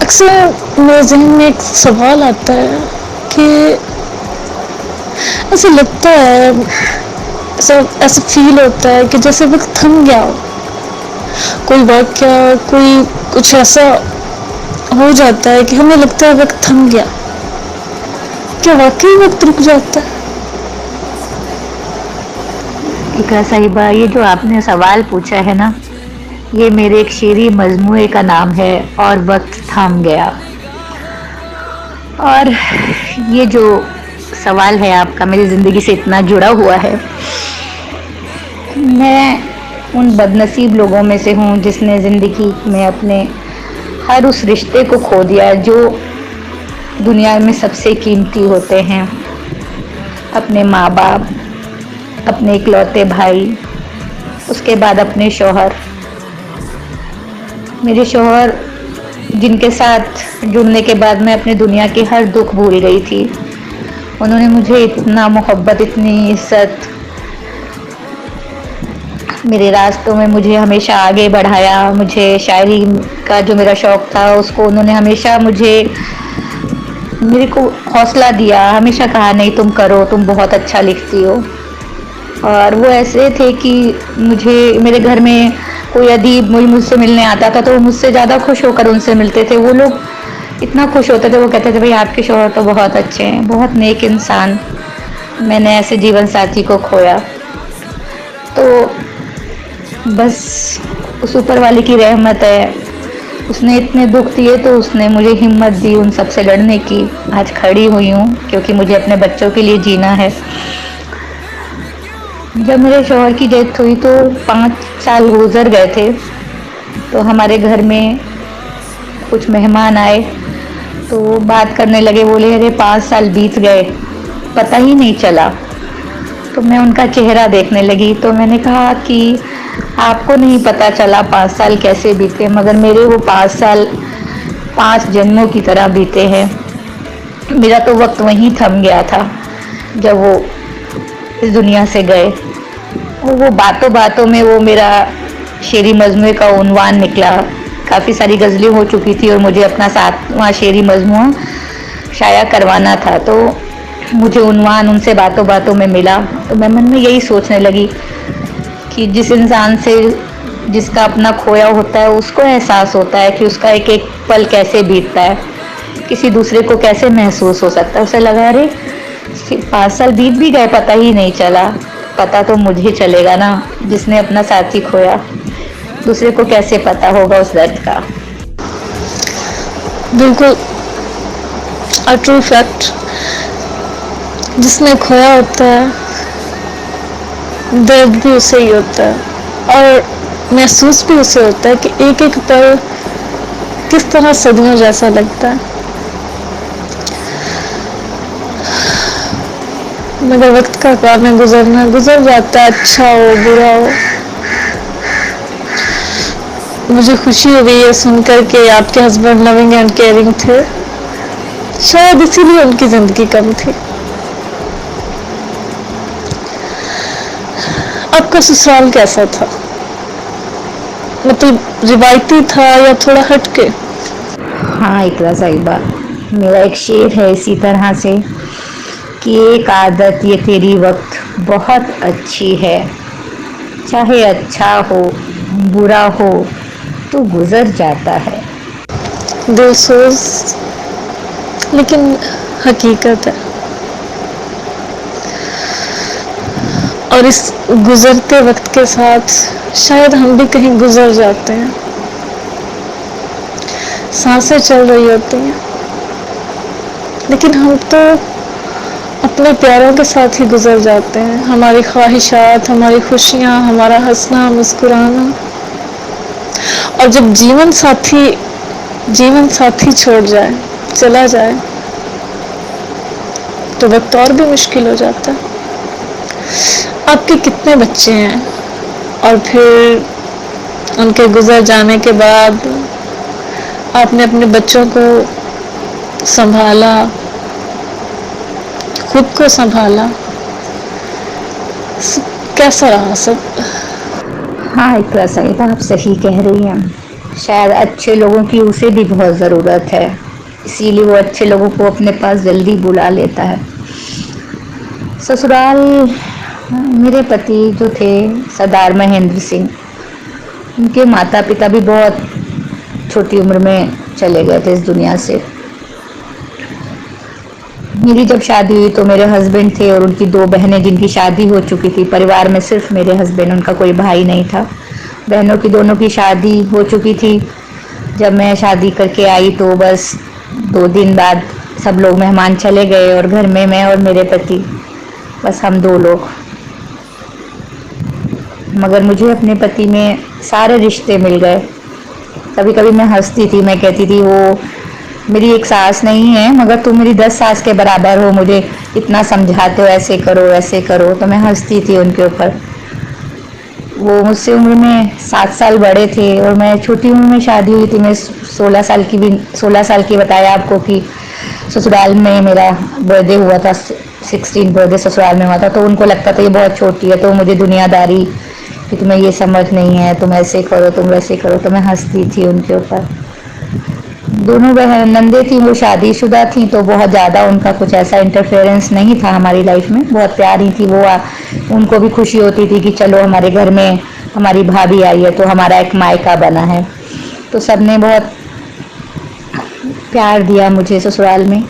अक्सर मेरे ज़हन में एक सवाल आता है कि ऐसा लगता है, ऐसा ऐसा फील होता है कि जैसे वक्त थम गया हो। कोई वाक़या, कोई कुछ ऐसा हो जाता है कि हमें लगता है वक्त थम गया। क्या वाकई वक्त रुक जाता है? इकरा साहिबा, ये जो आपने सवाल पूछा है ना, ये मेरे एक शेरी मजमूए का नाम है, और वक्त थम गया। और ये जो सवाल है आपका मेरी ज़िंदगी से इतना जुड़ा हुआ है। मैं उन बदनसीब लोगों में से हूँ जिसने ज़िंदगी में अपने हर उस रिश्ते को खो दिया जो दुनिया में सबसे कीमती होते हैं। अपने माँ बाप, अपने इकलौते भाई, उसके बाद अपने शौहर। मेरे शौहर जिनके साथ जुड़ने के बाद मैं अपनी दुनिया के हर दुख भूल गई थी। उन्होंने मुझे इतना मोहब्बत, इतनी इज्जत, मेरे रास्तों में मुझे हमेशा आगे बढ़ाया। मुझे शायरी का जो मेरा शौक़ था उसको उन्होंने हमेशा मेरे को हौसला दिया। हमेशा कहा, नहीं तुम करो, तुम बहुत अच्छा लिखती हो। और वो ऐसे थे कि मेरे घर में कोई अदीब मुझसे मिलने आता था तो वो मुझसे ज़्यादा खुश होकर उनसे मिलते थे। वो लोग इतना खुश होते थे, वो कहते थे भाई आपके शौहर तो बहुत अच्छे हैं, बहुत नेक इंसान। मैंने ऐसे जीवन साथी को खोया। तो बस उस ऊपर वाले की रहमत है, उसने इतने दुख दिए तो उसने मुझे हिम्मत दी उन सब से लड़ने की। आज खड़ी हुई हूँ क्योंकि मुझे अपने बच्चों के लिए जीना है। जब मेरे शौहर की डेथ हुई तो 5 साल गुजर गए थे। तो हमारे घर में कुछ मेहमान आए तो बात करने लगे, बोले अरे 5 साल बीत गए, पता ही नहीं चला। तो मैं उनका चेहरा देखने लगी तो मैंने कहा कि आपको नहीं पता चला 5 साल कैसे बीते, मगर मेरे वो 5 साल 5 जन्मों की तरह बीते हैं। मेरा तो वक्त वहीं थम गया था जब वो इस दुनिया से गए। वो बातों बातों में वो मेरा शेरी मजमूए का उन्वान निकला। काफ़ी सारी गज़लें हो चुकी थी और मुझे अपना 7वां शेरी मजमूआ शाया करवाना था। तो मुझे उन्वान उनसे बातों बातों में मिला तो मैं मन में यही सोचने लगी कि जिस इंसान से जिसका अपना खोया होता है उसको एहसास होता है कि उसका एक एक पल कैसे बीतता है, किसी दूसरे को कैसे महसूस हो सकता है। उसे लगा अरे 5 साल बीत भी गए, पता ही नहीं चला। पता तो मुझे चलेगा ना जिसने अपना साथी खोया, दूसरे को कैसे पता होगा उस दर्द का। बिल्कुल अ ट्रू फैक्ट। जिसने खोया होता है दर्द भी उसे ही होता है और महसूस भी उसे होता है कि एक एक पल किस तरह सदियों जैसा लगता है। मगर वक्त का काम है, गुजरना गुजर जाता है, अच्छा हो बुरा हो। मुझे खुशी हो गई है सुनकर कि आपके हस्बैंड लविंग एंड केयरिंग थे, शायद इसीलिए उनकी ज़िंदगी कम थी। आपका ससुराल कैसा था? मतलब रिवायती था या थोड़ा हटके? हाँ इकरा साहिबा, मेरा एक शेर है इसी तरह से कि एक आदत ये तेरी वक्त बहुत अच्छी है, चाहे अच्छा हो बुरा हो तो गुजर जाता है। दिलसोज लेकिन हकीकत है। और इस गुजरते वक्त के साथ शायद हम भी कहीं गुजर जाते हैं। सांसें चल रही होती हैं लेकिन हम तो अपने प्यारों के साथ ही गुजर जाते हैं। हमारी ख्वाहिशात, हमारी खुशियाँ, हमारा हंसना मुस्कुराना। और जब जीवन साथी छोड़ जाए, चला जाए, तो वक्त और भी मुश्किल हो जाता है। आपके कितने बच्चे हैं और फिर उनके गुजर जाने के बाद आपने अपने बच्चों को संभाला, खुद को संभाला, कैसा रहा सब? हाँ इकरा साहिबा, आप सही कह रही हैं। शायद अच्छे लोगों की उसे भी बहुत ज़रूरत है, इसीलिए वो अच्छे लोगों को अपने पास जल्दी बुला लेता है। ससुराल, मेरे पति जो थे सरदार महेंद्र सिंह, उनके माता पिता भी बहुत छोटी उम्र में चले गए थे इस दुनिया से। मेरी जब शादी हुई तो मेरे हस्बैंड थे और उनकी 2 बहनें जिनकी शादी हो चुकी थी। परिवार में सिर्फ मेरे हस्बैंड, उनका कोई भाई नहीं था। बहनों की दोनों की शादी हो चुकी थी। जब मैं शादी करके आई तो बस 2 दिन बाद सब लोग मेहमान चले गए और घर में मैं और मेरे पति, बस हम 2 लोग। मगर मुझे अपने पति में सारे रिश्ते मिल गए। कभी कभी मैं हंसती थी, मैं कहती थी वो मेरी एक सास नहीं है मगर तुम मेरी 10 सास के बराबर हो, मुझे इतना समझाते हो ऐसे करो वैसे करो। तो मैं हंसती थी उनके ऊपर। वो मुझसे उम्र में 7 साल बड़े थे और मैं छोटी उम्र में शादी हुई थी। मैं 16 साल की बताया आपको कि ससुराल में मेरा बर्थडे हुआ था, 16 बर्थडे ससुराल में हुआ था। तो उनको लगता था ये बहुत छोटी है, तो मुझे दुनियादारी कि तुम्हें ये समझ नहीं है, तुम ऐसे करो तुम वैसे करो। तो मैं हंसती थी उनके ऊपर। दोनों बहन नंदे थी, वो शादीशुदा थी, तो बहुत ज़्यादा उनका कुछ ऐसा इंटरफेरेंस नहीं था हमारी लाइफ में। बहुत प्यारी थी वो। उनको भी खुशी होती थी कि चलो हमारे घर में हमारी भाभी आई है तो हमारा एक मायका बना है। तो सबने बहुत प्यार दिया मुझे ससुराल में।